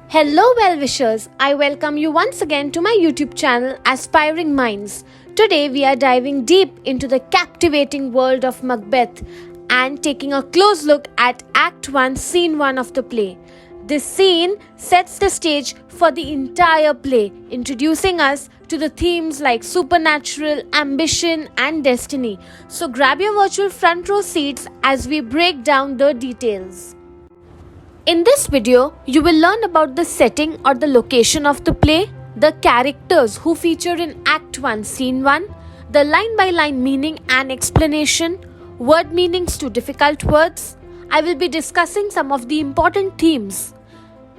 Hello well-wishers, I welcome you once again to my YouTube channel Aspiring Minds. Today we are diving deep into the captivating world of Macbeth and taking a close look at Act 1, Scene 1 of the play. This scene sets the stage for the entire play, introducing us to the themes like supernatural, ambition and destiny. So grab your virtual front row seats as we break down the details. In this video, you will learn about the setting or the location of the play, the characters who feature in Act 1, Scene 1, the line-by-line meaning and explanation, word meanings to difficult words. I will be discussing some of the important themes.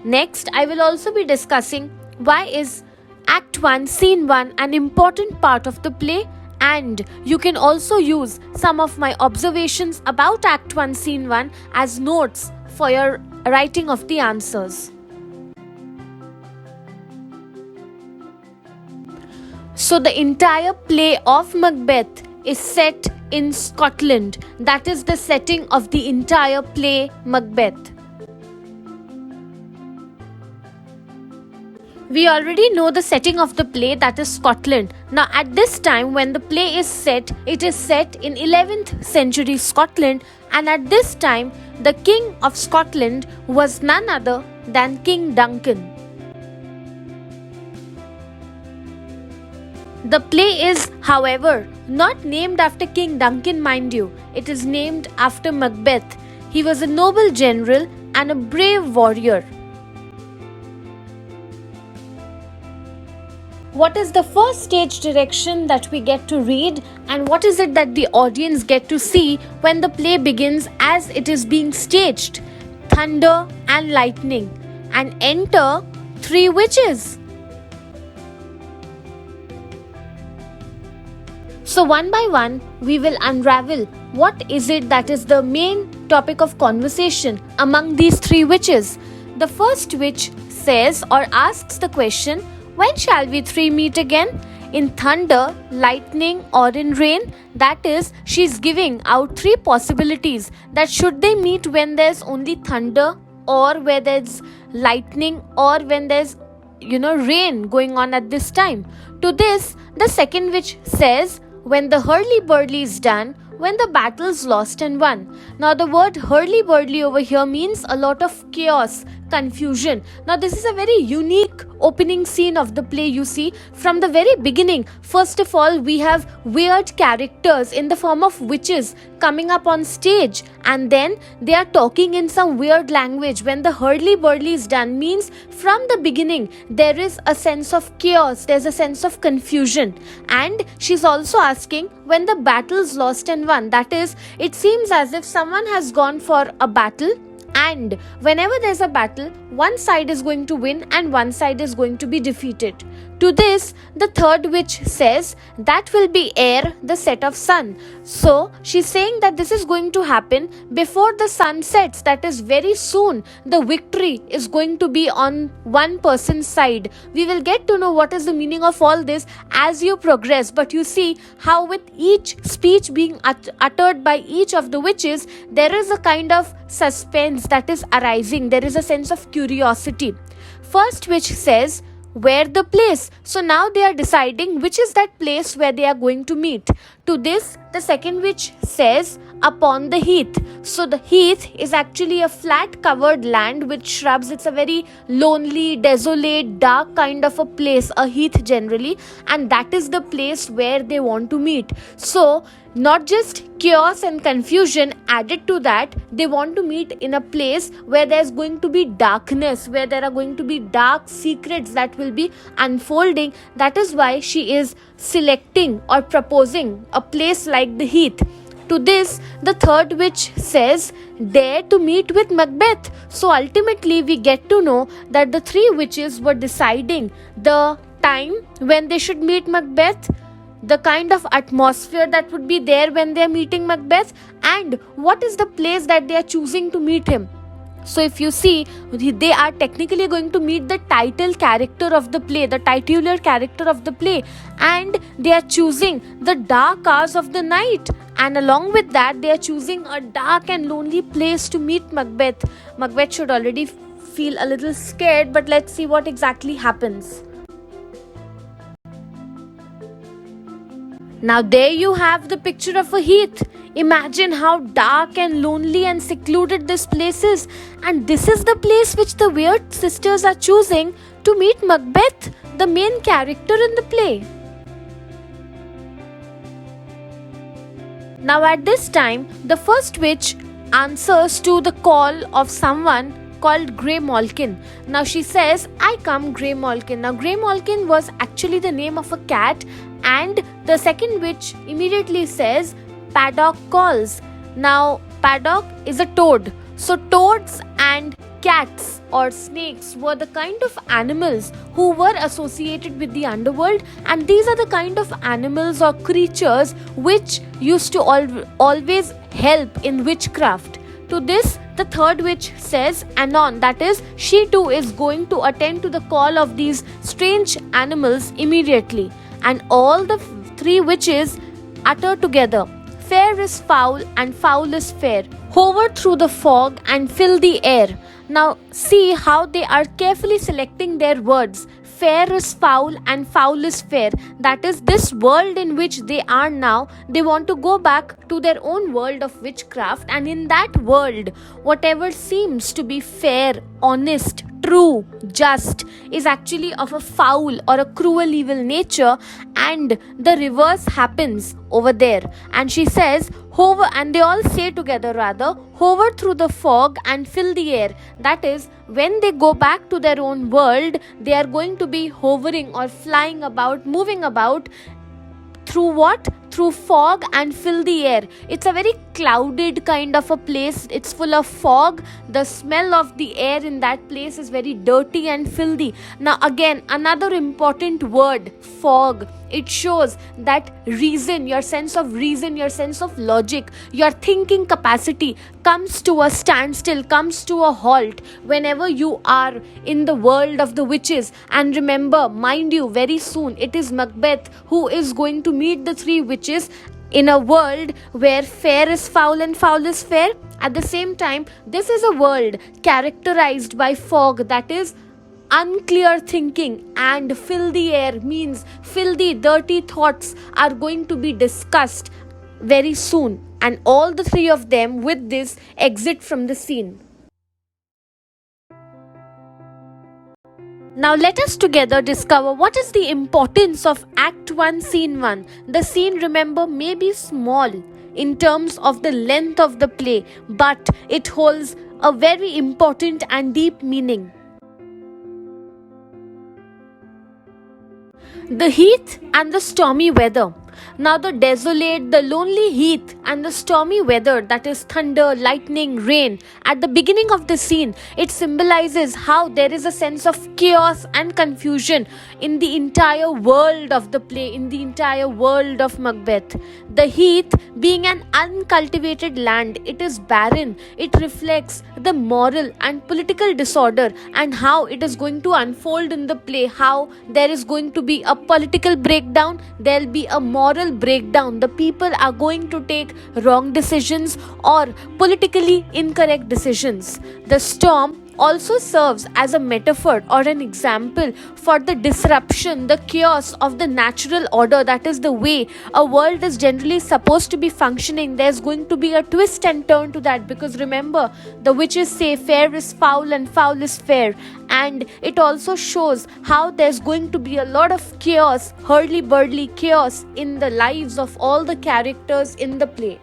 Next, I will also be discussing why is Act 1, Scene 1 an important part of the play, and you can also use some of my observations about Act 1, Scene 1 as notes for your writing of the answers. So the entire play of Macbeth is set in Scotland. That is the setting of the entire play Macbeth. We already know the setting of the play, that is Scotland. Now at this time when the play is set, it is set in 11th century Scotland, and at this time the King of Scotland was none other than King Duncan. The play is, however, not named after King Duncan, mind you. It is named after Macbeth. He was a noble general and a brave warrior. What is the first stage direction that we get to read, and what is it that the audience get to see when the play begins as it is being staged? Thunder and lightning, and enter three witches. So one by one we will unravel what is it that is the main topic of conversation among these three witches. The first witch says or asks the question, when shall we three meet again? In thunder, lightning or in rain? That is, she's giving out three possibilities that should they meet when there's only thunder, or where there's lightning, or when there's rain going on at this time. To this, the second witch says, when the hurly-burly is done, when the battle's lost and won. Now the word hurly-burly over here means a lot of chaos, confusion. Now this is a very unique opening scene of the play, you see. From the very beginning, first of all, we have weird characters in the form of witches coming up on stage, and then they are talking in some weird language. When the hurly-burly is done means from the beginning there is a sense of chaos, there's a sense of confusion. And she's also asking when the battle's lost and won. That is, it seems as if someone has gone for a battle, and whenever there's a battle, one side is going to win and one side is going to be defeated. To this, the third witch says, that will be ere the set of sun. So she's saying that this is going to happen before the sun sets. That is, very soon the victory is going to be on one person's side. We will get to know what is the meaning of all this as you progress. But you see how with each speech being uttered by each of the witches, there is a kind of suspense that is arising. There is a sense of curiosity. First witch says, where the place? So now they are deciding which is that place where they are going to meet. To this, the second witch says, upon the heath. So the heath is actually a flat covered land with shrubs. It's a very lonely, desolate, dark kind of a place, a heath generally, and that is the place where they want to meet. So not just chaos and confusion, added to that, they want to meet in a place where there's going to be darkness, where there are going to be dark secrets that will be unfolding. That is why she is selecting or proposing a place like the heath. To this, the third witch says, dare to meet with Macbeth. So ultimately we get to know that the three witches were deciding the time when they should meet Macbeth, the kind of atmosphere that would be there when they are meeting Macbeth, and what is the place that they are choosing to meet him. So if you see, they are technically going to meet the title character of the play, the titular character of the play, and they are choosing the dark hours of the night. And along with that, they are choosing a dark and lonely place to meet Macbeth. Macbeth should already feel a little scared, but let's see what exactly happens. Now there you have the picture of a heath. Imagine how dark and lonely and secluded this place is. And this is the place which the weird sisters are choosing to meet Macbeth, the main character in the play. Now at this time, the first witch answers to the call of someone called Grey Malkin. Now she says, "I come, Grey Malkin." Now Grey Malkin was actually the name of a cat, and the second witch immediately says, "Paddock calls." Now paddock is a toad. So toads and cats or snakes were the kind of animals who were associated with the underworld, and these are the kind of animals or creatures which used to always help in witchcraft. To this, the third witch says anon, that is, she too is going to attend to the call of these strange animals immediately. And all the three witches utter together, "Fair is foul and foul is fair. Hover through the fog and fill the air." Now see how they are carefully selecting their words. Fair is foul and foul is fair. That is, this world in which they are now, they want to go back to their own world of witchcraft, and in that world, whatever seems to be fair, honest, true, just is actually of a foul or a cruel evil nature, and the reverse happens over there. And she says, hover, and they all say together rather, hover through the fog and fill the air. That is, when they go back to their own world, they are going to be hovering or flying about, moving about through what? Through fog and fill the air. It's a very clouded kind of a place. It's full of fog. The smell of the air in that place is very dirty and filthy. Now again, another important word, fog. It shows that reason, your sense of reason, your sense of logic, your thinking capacity comes to a standstill, comes to a halt whenever you are in the world of the witches. And remember, mind you, very soon it is Macbeth who is going to meet the three witches in a world where fair is foul and foul is fair. At the same time, this is a world characterized by fog, that is unclear thinking, and filthy air means filthy, dirty thoughts are going to be discussed very soon. And all the three of them with this exit from the scene. Now let us together discover what is the importance of Act 1, Scene 1. The scene, remember, may be small in terms of the length of the play, but it holds a very important and deep meaning. The heath and the stormy weather. Now the desolate, the lonely heath and the stormy weather, that is thunder, lightning, rain, at the beginning of the scene, it symbolizes how there is a sense of chaos and confusion in the entire world of the play, in the entire world of Macbeth. The heath being an uncultivated land, it is barren. It reflects the moral and political disorder and how it is going to unfold in the play, how there is going to be a political breakdown, there will be a moral breakdown. The people are going to take wrong decisions or politically incorrect decisions. The storm also serves as a metaphor or an example for the disruption, the chaos of the natural order, that is the way a world is generally supposed to be functioning. There's going to be a twist and turn to that, because remember, the witches say fair is foul and foul is fair, and it also shows how there's going to be a lot of chaos, hurly-burly chaos in the lives of all the characters in the play.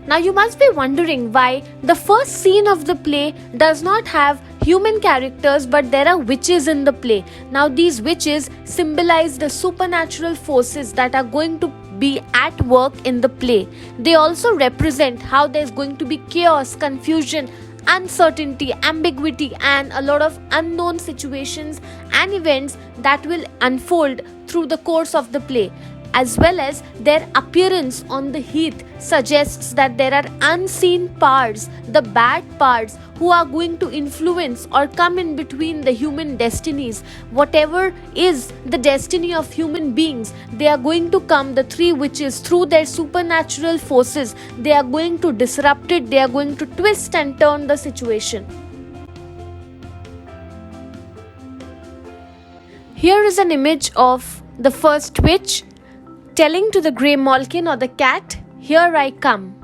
Now you must be wondering why the first scene of the play does not have human characters, but there are witches in the play. Now these witches symbolize the supernatural forces that are going to be at work in the play. They also represent how there's going to be chaos, confusion, uncertainty, ambiguity, and a lot of unknown situations and events that will unfold through the course of the play. as well as their appearance on the heath suggests that there are unseen powers, the bad powers, who are going to influence or come in between the human destinies. Whatever is the destiny of human beings, they are going to come, the three witches, through their supernatural forces. They are going to disrupt it, they are going to twist and turn the situation. Here is an image of the first witch telling to the grey malkin or the cat, "Here I come."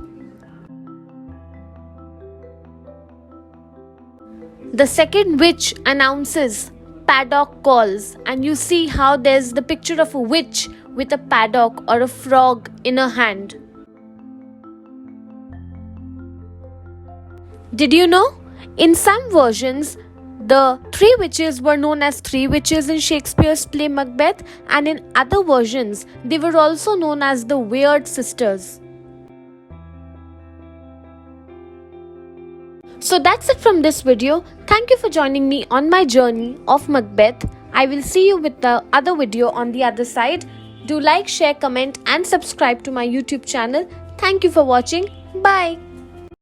The second witch announces, "Paddock calls," and you see how there's the picture of a witch with a paddock or a frog in her hand. Did you know? In some versions, the three witches were known as three witches in Shakespeare's play Macbeth, and in other versions, they were also known as the Weird Sisters. So that's it from this video. Thank you for joining me on my journey of Macbeth. I will see you with the other video on the other side. Do like, share, comment and subscribe to my YouTube channel. Thank you for watching. Bye.